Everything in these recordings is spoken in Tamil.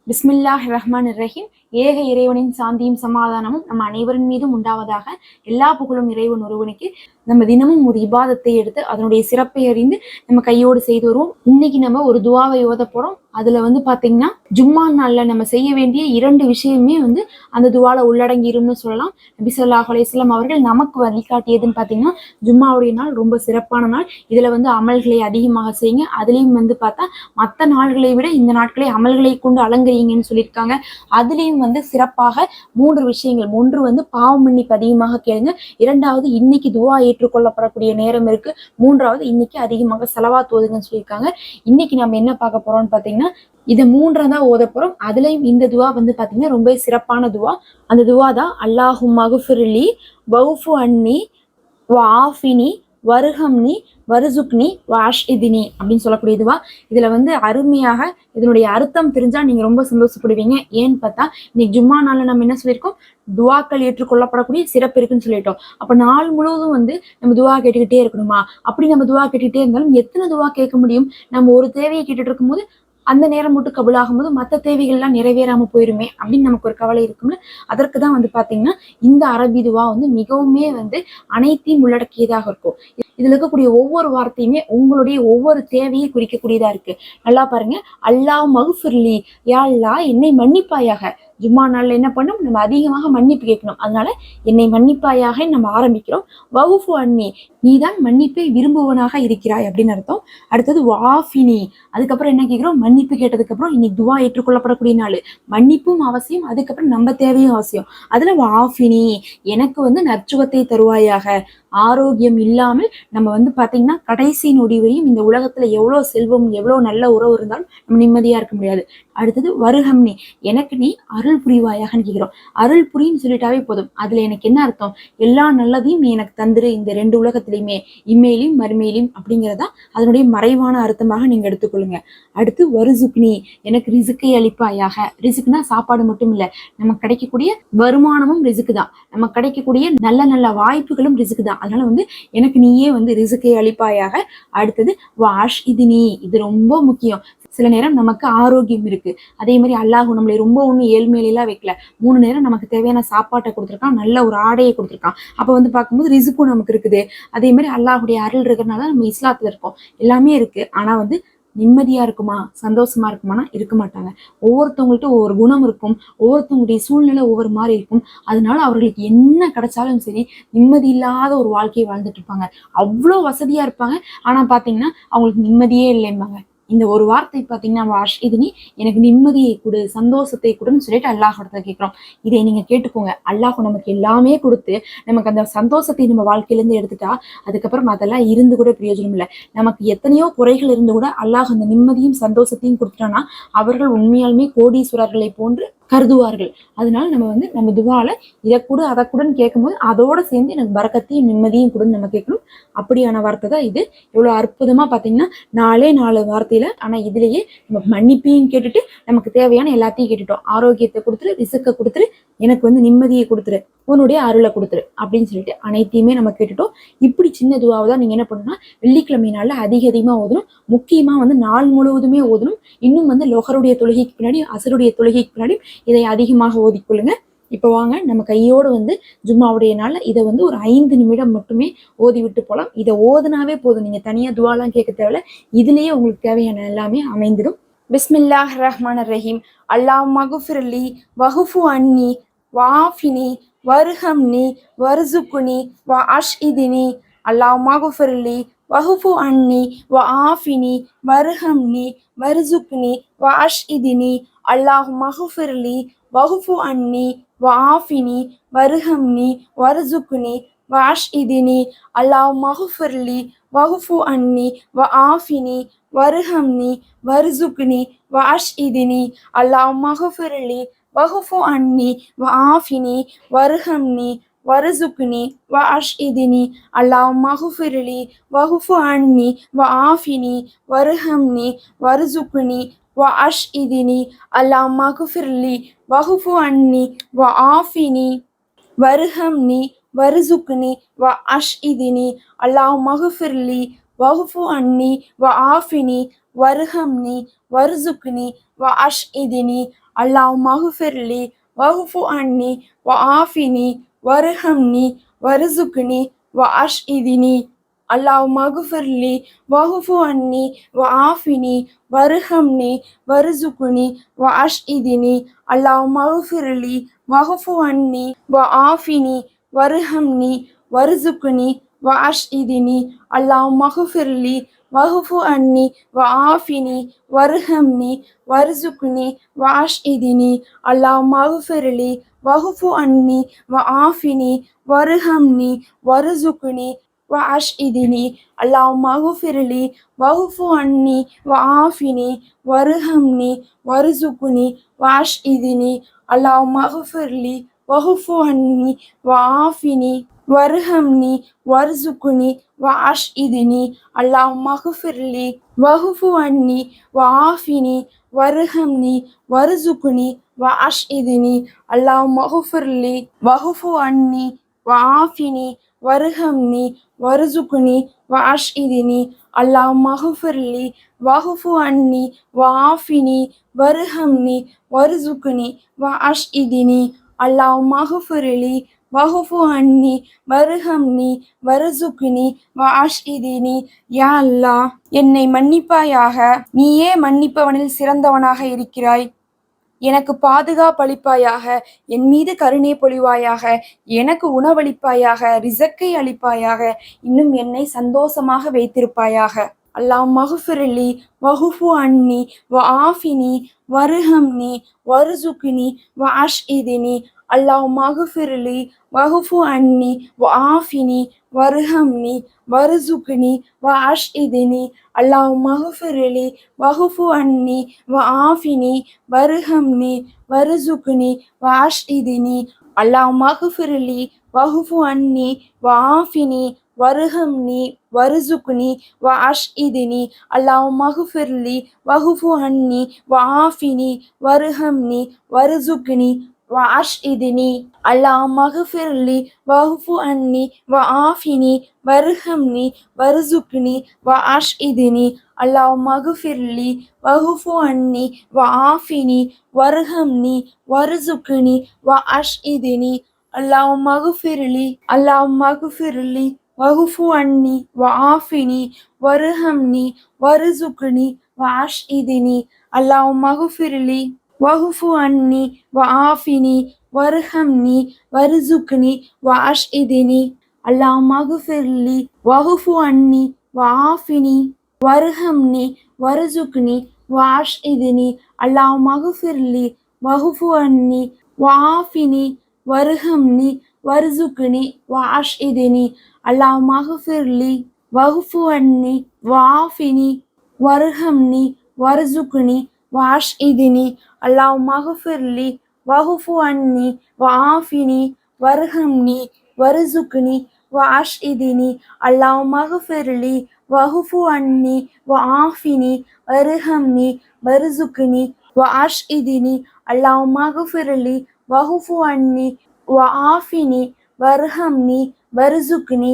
பிஸ்மில்லாஹ் ரஹ்மான் ரஹீம். ஏக இறைவனின் சாந்தியும் சமாதானமும் நம்ம அனைவரின் மீதும் உண்டாவதாக. எல்லா புகழும் இறைவன் ஒருவனுக்கு. நம்ம தினமும் ஒரு இபாதத்தை எடுத்து அதனுடைய சிறப்பை அறிந்து நம்ம கையோடு செய்து வருவோம். இன்னைக்கு நம்ம ஒரு துவாவை ஓத போறோம். அதுல பாத்தீங்கன்னா ஜும்மா நாள்ல நம்ம செய்ய வேண்டிய 2 விஷயமே அந்த துவால உள்ளடங்கிரும்னு சொல்லலாம். நபி ஸல்லல்லாஹு அலைஹி வஸல்லம் அவர்கள் நமக்கு வழிகாட்டியதுன்னு பாத்தீங்கன்னா ஜும்மாவுடைய நாள் ரொம்ப சிறப்பான நாள். இதுல அமல்களை அதிகமாக செய்யுங்க. அதுலயும் பார்த்தா மற்ற நாள்களை விட இந்த நாட்களை அமல்களை கொண்டு அலங்கரிங்கன்னு சொல்லியிருக்காங்க. அதுலயும் சிறப்பாக 3 விஷயங்கள். ஒன்று பாவ மன்னிப்பு அதிகமாக கேளுங்க. 2வது இன்னைக்கு துவா ஏற்றுக்கொள்ளப்படக்கூடிய நேரம் இருக்கு. 3வது இன்னைக்கு அதிகமாக ஸலவாத் ஓதுங்கன்னு சொல்லியிருக்காங்க. இன்னைக்கு நம்ம என்ன பார்க்க போறோம்னு பாத்தீங்கன்னா இதை 3 தான் ஓத போறோம். அதுலயும் இந்த துவா பாத்தீங்கன்னா ரொம்ப சிறப்பான துவா. அந்த துவா தான் அல்லாஹும்ம குஃபிர்லி வஃபு அன்னி வஆஃபினி வருஹம்னி வருசுக்னி வாஷ்இதினி அப்படின்னு சொல்லக்கூடிய இதுவா. இதுல அருமையாக இதனுடைய அர்த்தம் தெரிஞ்சா நீங்க ரொம்ப சந்தோஷப்படுவீங்க. ஏன்னு பார்த்தா இன்னைக்கு ஜும்மா நாள்ல நம்ம என்ன சொல்லியிருக்கோம், துவாக்கள் ஏற்றுக்கொள்ளப்படக்கூடிய சிறப்பு இருக்குன்னு சொல்லிட்டோம். அப்ப நாள் முழுவதும் நம்ம துவா கேட்டுக்கிட்டே இருக்கணுமா? அப்படி நம்ம துவா கேட்டுக்கிட்டே இருந்தாலும் எத்தனை துவா கேட்க முடியும்? நம்ம ஒரு தேவையை கேட்டுட்டு இருக்கும்போது அந்த நேரம் மட்டும் கபுலாகும் போது மற்ற தேவைகள்லாம் நிறைவேறாம போயிருமே அப்படின்னு நமக்கு ஒரு கவலை இருக்கும்ல. அதற்கு தான் பாத்தீங்கன்னா இந்த அரபி துவா மிகவுமே அனைத்தையும் உள்ளடக்கியதாக இருக்கும். இதுல இருக்கக்கூடிய ஒவ்வொரு வார்த்தையுமே உங்களுடைய ஒவ்வொரு தேவையை குறிக்கக்கூடியதா இருக்கு. நல்லா பாருங்க. அல்லாஹ் மகுஃபிர்லி, யா அல்லாஹ் என்னை மன்னிப்பாயாக. ஜும்மா நாள்ல என்ன பண்ணும், நம்ம அதிகமாக மன்னிப்பு கேட்கணும். அதனால என்னை மன்னிப்பாயாக நம்ம ஆரம்பிக்கிறோம். வஃபு அன்னி, நீதான் மன்னிப்பை விரும்புவனாக இருக்கிறாய் அப்படின்னு அர்த்தம். அடுத்தது வாஃபினி, அதுக்கப்புறம் என்ன கேட்கிறோம், மன்னிப்பு கேட்டதுக்கு அப்புறம் இன்னைக்கு துவா ஏற்றுக்கொள்ளப்படக்கூடிய நாள், மன்னிப்பும் அவசியம், அதுக்கப்புறம் நம்ம தேவையும் அவசியம். அதுல வாஃபினி, எனக்கு நற்சுகத்தை தருவாயாக. ஆரோக்கியம் இல்லாமல் நம்ம பாத்தீங்கன்னா கடைசி நொடி வரையும் இந்த உலகத்துல எவ்வளவு செல்வம் எவ்வளவு நல்ல உறவு இருந்தாலும் நம்ம நிம்மதியா இருக்க முடியாது. அடுத்தது வருகம்னி, எனக்கு நீ அருள் புரிவாயாகன்னு கேட்கிறோம். அருள் புரின்னு சொல்லிட்டாவே போதும். அதுல எனக்கு என்ன அர்த்தம், எல்லா நல்லதையும் நீ எனக்கு தந்துரு இந்த 2 உலகத்திலையுமே, இம்மையிலையும் மறுமையிலையும் அப்படிங்கிறதா அதனுடைய மறைவான அர்த்தமாக நீங்க எடுத்துக்கொள்ளுங்க. அடுத்து வருசுக்னி, எனக்கு ரிசுக்கை அளிப்பாயாக. ரிசுக்குனா சாப்பாடு மட்டும் இல்ல, நமக்கு கிடைக்கக்கூடிய வருமானமும் ரிசுக்கு தான், நமக்கு கிடைக்கக்கூடிய நல்ல நல்ல வாய்ப்புகளும் ரிசுக்கு தான். அதனால எனக்கு நீயே ரிசுக்கை அளிப்பாயாக. அடுத்தது வாஷ் இது நீ, இது ரொம்ப முக்கியம். சில நேரம் நமக்கு ஆரோக்கியம் இருக்கு, அதே மாதிரி அல்லாஹ் நம்மளை ரொம்ப ஏழ்மையிலாம் வைக்கல. 3 நேரம் நமக்கு தேவையான சாப்பாட்டை கொடுத்துருக்கான், நல்ல ஒரு ஆடையை கொடுத்துருக்கான். அப்ப பார்க்கும்போது ரிசுக்கும் நமக்கு இருக்குது. அதே மாதிரி அல்லாஹுடைய அருள் இருக்கிறதுனால நம்ம இஸ்லாத்துல இருக்கோம், எல்லாமே இருக்கு. ஆனா நிம்மதியா இருக்குமா, சந்தோஷமா இருக்குமானா இருக்க மாட்டாங்க. ஒவ்வொருத்தவங்கள்ட்ட ஒவ்வொரு குணம் இருக்கும், ஒவ்வொருத்தவங்களுடைய சூழ்நிலை ஒவ்வொரு மாதிரி இருக்கும். அதனால அவர்களுக்கு என்ன கிடைச்சாலும் சரி நிம்மதி இல்லாத ஒரு வாழ்க்கையை வாழ்ந்துட்டு இருப்பாங்க. அவ்வளோ வசதியா இருப்பாங்க, ஆனா பாத்தீங்கன்னா அவங்களுக்கு நிம்மதியே இல்லைம்பாங்க. இந்த ஒரு வார்த்தை பாத்தீங்கன்னா வாஷ் இது நீ, எனக்கு நிம்மதியை கொடு, சந்தோஷத்தை கொடுன்னு சொல்லிட்டு அல்லாஹ்விடத்துல கேட்கிறோம். இதை நீங்க கேட்டுக்கோங்க. அல்லாஹ் நமக்கு எல்லாமே கொடுத்து நமக்கு அந்த சந்தோஷத்தை நம்ம வாழ்க்கையில இருந்து எடுத்துட்டா அதுக்கப்புறம் அதெல்லாம் இருந்து கூட பிரயோஜனம் இல்லை. நமக்கு எத்தனையோ குறைகள் இருந்து கூட அல்லாஹ் அந்த நிம்மதியும் சந்தோஷத்தையும் கொடுத்துட்டானா அவர்கள் உண்மையாலுமே கோடீஸ்வரர்களை போன்று கருதுவார்கள். அதனால நம்ம துவால இதை கூட அதை கூடன்னு கேட்கும்போது அதோட சேர்ந்து எனக்கு பரக்கத்தையும் நிம்மதியும் கூடன்னு நம்ம கேட்கணும். அப்படியான வார்த்தை தான் இது. எவ்வளவு அற்புதமா பாத்தீங்கன்னா 4 வார்த்தையில, ஆனா இதுலயே நம்ம மன்னிப்பையும் கேட்டுட்டு நமக்கு தேவையான எல்லாத்தையும் கேட்டுட்டோம். ஆரோக்கியத்தை கொடுத்துரு, ரிசுக்கை கொடுத்துரு, எனக்கு நிம்மதியை கொடுத்துரு, உன்னுடைய அருளை கொடுத்துரு அப்படின்னு சொல்லிட்டு அனைத்தையுமே நம்ம கேட்டுட்டோம். இப்படி சின்ன துவாவை நீங்க என்ன பண்ணணும்னா வெள்ளிக்கிழமை நாள்ல அதிகமா ஓதணும். முக்கியமா நாள் முழுவதுமே ஓதணும். இன்னும் லொஹருடைய தொழுகைக்கு பின்னாடி அசருடைய தொழுகைக்கு பின்னாடி இதை அதிகமாக ஓதிக்கொள்ளுங்க. இப்ப வாங்க நம்ம கையோடு ஜும்மாவுடைய நாள்ல இதை ஒரு 5 நிமிடம் மட்டுமே ஓதி விட்டு போலாம். இதை ஓதுனாவே போதும், நீங்க தனியா துவாலாம் கேட்க தேவையில்ல, இதுலயே உங்களுக்கு தேவையான எல்லாமே அமைந்துடும். பிஸ்மில்லாஹ் ரஹ்மான் ரஹீம். அல்லாஹ் மகுஃபிர்லி வஹுஃபு அன்னி வாஃபினி வருஹம்னி வருசுக்குனி வஅஷ்இதினி. அல்லாஹ் மகுஃபிர்லி வஹுஃபு அன்னி வஆஃபினி வருஹம்னி வருசுக்குனி வஅஷ்இதினி. அல்லாஹ் மகுஃபிர்லி வஹுஃபு அன்னி வஆஃபினி வருஹம்னி வருசுக்குனி வஅஷ்இதினி. அல்லாஹ் மகுஃபிர்லி வஹுஃபு அன்னி வஆஃபினி வருஹம்னி வருசுக்குனி வஅஷ்இதினி. அல்லாஹ் மகுஃபிர்லி வஹுஃபு அன்னி வஆஃபினி வருஹம்னி வருசுக்குனி வஅஷ்இதினி. அல்லாஹ் மகுஃபிர்லி வஹுஃபு அன்னி வஆஃபினி வருஹம்னி வருசுக்குனி வஅஷ்இதினி. அல்லாஹ் மகுஃபிர்லி வஹுஃபு அன்னி வஆஃபினி வருஹம்னி வருசுக்குனி வஅஷ்இதினி. அல்லாஹ் மகுஃபிர்லி வஹுஃபு அன்னி வஆஃபினி வருஹம்னி வருசுக்குனி வஅஷ்இதினி. اللهم اغفر لي واعف عني وعافني وارحمني وارزقني واشهدني. اللهم اغفر لي واعف عني وعافني وارحمني وارزقني واشهدني. اللهم اغفر لي واعف عني وعافني وارحمني وارزقني واشهدني. اللهم اغفر لي واعف عني وعافني وارحمني وارزقني واشهدني. اللهم اغفر لي واعف عني وعافني وارحمني وارزقني واشهدني. اللهم اغفر لي واعف عني وعافني وارحمني وارزقني واشهدني. اللهم اغفر لي واعف عني وعافني وارحمني وارزقني واشهدني. اللهم اغفر لي واعف عني وعافني وارحمني وارزقني واشهدني. اللهم اغفر لي واعف عني وعافني وارحمني وارزقني واشهدني. اللهم اغفر لي واعف عني وعافني وارحمني وارزقني واشهدني. اللهم اغفر لي واعف عني வர்ஹம்னி வர்சுக்னி வஅஷ்ஹிதினி. யா அல்லாஹ், என்னை மன்னிப்பாயாக, நீயே மன்னிப்பவனில் சிறந்தவனாக இருக்கிறாய். எனக்கு பாதுகாப்பளிப்பாயாக, என் மீது கருணை பொழிவாயாக, எனக்கு உணவளிப்பாயாக, ரிசக்கை அளிப்பாயாக, இன்னும் என்னை சந்தோஷமாக வைத்திருப்பாயாக. அல்லாஹும்ம அக்ஃபிர்லி வஅஃபு அன்னி வஆஃபினி வர்ஹம்னி வர்சுக்னி வஅஷ்ஹிதினி. அல்லாஹும்ம அக்ஃபிர்லி வஅஃபு அன்னி வஆஃபினி வர்ஹம்னி வர்சுக்னி வஅஷ்ஹிதினி. அல்லாஹும்ம அக்ஃபிர்லி வஅஃபு அன்னி வஆஃபினி வர்ஹம்னி வர்சுக்னி வஅஷ்ஹிதினி. அல்லாஹும்ம அக்ஃபிர்லி வஅஃபு அன்னி வஆஃபினி வர்ஹம்னி வர்சுக்னி வஅஷ்ஹிதினி. அல்லாஹும்ம அக்ஃபிர்லி வஅஃபு அன்னி வஆஃபினி வர்ஹம்னி வர்சுக்னி வஅஷ்ஹிதினி. அல்லாஹும்ம அக்ஃபிர்லி வஅஃபு அன்னி வஆஃபினி வர்ஹம்னி வர்சுக்னி வஅஷ்ஹிதினி. அல்லாஹும்ம அக்ஃபிர்லி வஅஃபு அன்னி வஆஃபினி வர்ஹம்னி வர்சுக்னி வஅஷ்ஹிதினி. அல்லாஹும்ம அக்ஃபிர்லி வஅஃபு அன்னி வஆஃபினி வர்ஹம்னி வர்சுக்னி வஅஷ்ஹிதினி. அல்லாஹும்ம அக்ஃபிர்லி வஅஃபு அன்னி வஆஃபினி வர்ஹம்னி வர்சுக்னி வஅஷ்ஹிதினி. அல்லாஹும்ம அக்ஃபிர்லி வஅஃபு அன்னி வஆஃபினி வர்ஹம்னி வர்சுக்னி வஅஷ்ஹிதினி. அல்லாஹும்ம அக்ஃபிர்லி வஅஃபு அன்னி வஆஃபினி வர்ஹம்னி வர்சுக்னி வஅஷ்ஹிதினி. அல்லாஹும்ம அக்ஃபிர்லி வஅஃபு அன்னி வஆஃபினி வர்ஹம்னி வர்சுக்னி வஅஷ்ஹிதினி. அல்லாஹும்ம அக்ஃபிர்லி வஅஃபு அன்னி வஆஃபினி வர்ஹம்னி வர்சுக்னி வஅஷ்ஹிதினி. அல்லாஹும்ம அக்ஃபிர்லி வஅஃபு அன்னி வஆஃபினி வர்ஹம்னி வர்சுக்னி வஅஷ்ஹிதினி. அல்லாஹும்ம அக்ஃபிர்லி வஅஃபு அன்னி வஆஃபினி வர்ஹம்னி வர்சுக்னி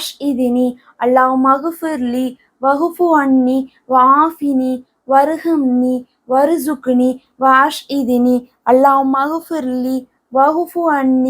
வஅஷ்ஹிதினி. அல்லாஹும்ம அக்ஃபிர்லி வஅஃபு அன்னி வஆஃபினி வர்ஹம்னி வர்சுக்னி வஅஷ்ஹிதினி. அல்லாஹும்ம அக்ஃபிர்லி வஅஃபு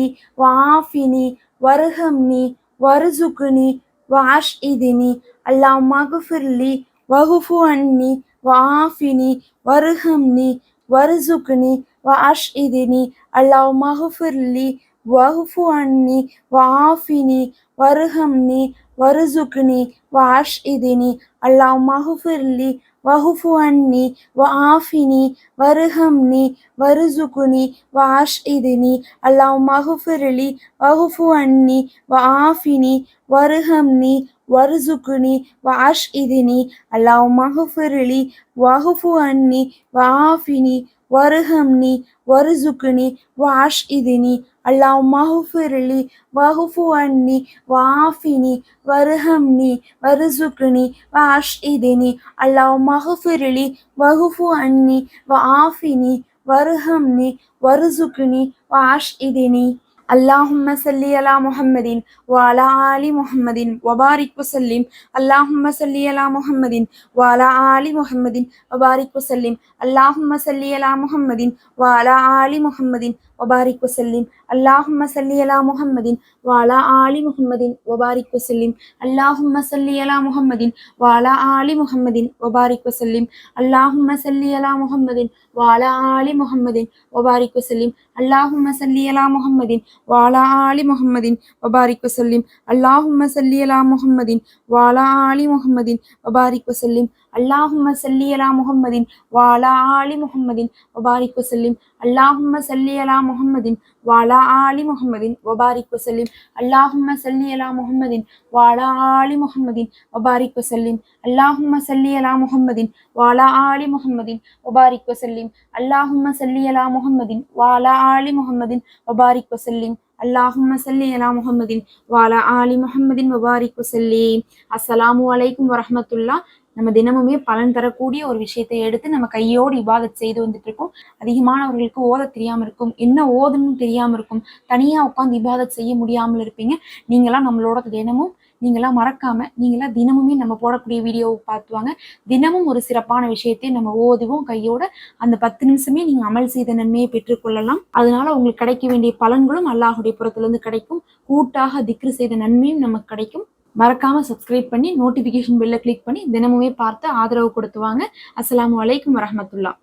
அன்னி வஆஃபினி வர்ஹம்னி வர்சுக்னி வஅஷ்ஹிதினி. அல்லாஹும்ம அக்ஃபிர்லி வஅஃபு அன்னி வஆஃபினி வர்ஹம்னி வர்சுக்னி வஅஷ்ஹிதினி. அல்லாஹும்ம அக்ஃபிர்லி வஅஃபு அன்னி வஆஃபினி வர்ஹம்னி வர்சுக்னி வஅஷ்ஹிதினி. அல்லாஹும்ம அக்ஃபிர்லி வஅஃபு அன்னி வஆஃபினி வர்ஹம்னி வர்சுக்னி வஅஷ்ஹிதினி. அல்லாஹும்ம அக்ஃபிர்லி வஅஃபு அன்னி வஆஃபினி வர்ஹம்னி வர்சுக்னி வஅஷ்ஹிதினி. அல்லாஹும்ம அக்ஃபிர்லி வஅஃபு அன்னி வஆஃபினி வர்ஹம்னி வர்சுக்னி வஅஷ்ஹிதினி. அல்லாஹும்ம அக்ஃபிர்லி வஅஃபு அன்னி வஆஃபினி வர்ஹம்னி வர்சுக்னி வஅஷ்ஹிதினி. அல்லாஹும்ம அக்ஃபிர்லி வஅஃபு அன்னி வஆஃபினி வர்ஹம்னி வர்சுக்னி வஅஷ்ஹிதினி. اللهم صل على محمد وعلى آل محمد وبارك وسلم. اللهم صل على محمد وعلى آل محمد وبارك وسلم. اللهم صل على محمد وعلى آل محمد وبارك وسلم. اللهم صل على محمد وعلى آل محمد وبارك وسلم. اللهم صل على محمد وعلى آل محمد وبارك وسلم. اللهم صل على محمد وعلى آل محمد وبارك وسلم. اللهم صل على محمد وعلى آل محمد وبارك وسلم. اللهم صل على محمد وعلى آل محمد وبارك وسلم. اللهم صل على محمد وعلى آل محمد وبارك وسلم. اللهم صل على محمد وعلى آل محمد وبارك وسلم. اللهم صل على محمد وعلى آل محمد وبارك وسلم. اللهم صل على محمد وعلى آل محمد وبارك وسلم. اللهم صل على محمد وعلى آل محمد وبارك وسلم. اللهم صل على محمد وعلى آل محمد وبارك وسلم. அஸ்ஸலாமு அலைக்கும் வரஹ்மத்துல்லாஹ். நம்ம தினமுமே பலன் தரக்கூடிய ஒரு விஷயத்தை எடுத்து நம்ம கையோடு இபாதத் செய்து வந்துட்டு இருக்கோம். அதிகமானவர்களுக்கு ஓத தெரியாம இருக்கும், என்ன ஓதுன்னு தெரியாம இருக்கும், தனியா உட்காந்து இபாதத் செய்ய முடியாமல் இருப்பீங்க. நீங்களாம் நம்மளோட தினமும் நீங்களாம் மறக்காம நீங்களாம் தினமுமே நம்ம போடக்கூடிய வீடியோவை பார்த்துவாங்க. தினமும் ஒரு சிறப்பான விஷயத்தை நம்ம ஓதுவோம் கையோட. அந்த 10 நிமிஷமே நீங்க அமல் செய்த நன்மையை பெற்றுக்கொள்ளலாம். அதனால உங்களுக்கு கிடைக்க வேண்டிய பலன்களும் அல்லாஹுடைய புறத்திலிருந்து கிடைக்கும். கூட்டாக திக்ரு செய்த நன்மையும் நமக்கு கிடைக்கும். மறக்காம சப்ஸ்கிரைப் பண்ணி நோட்டிபிகேஷன் பெல்ல கிளிக் பண்ணி தினமுமே பார்த்து ஆதரவு கொடுத்துவாங்க. அஸ்ஸலாமு அலைக்கும் வரஹ்மத்துல்லாஹ்.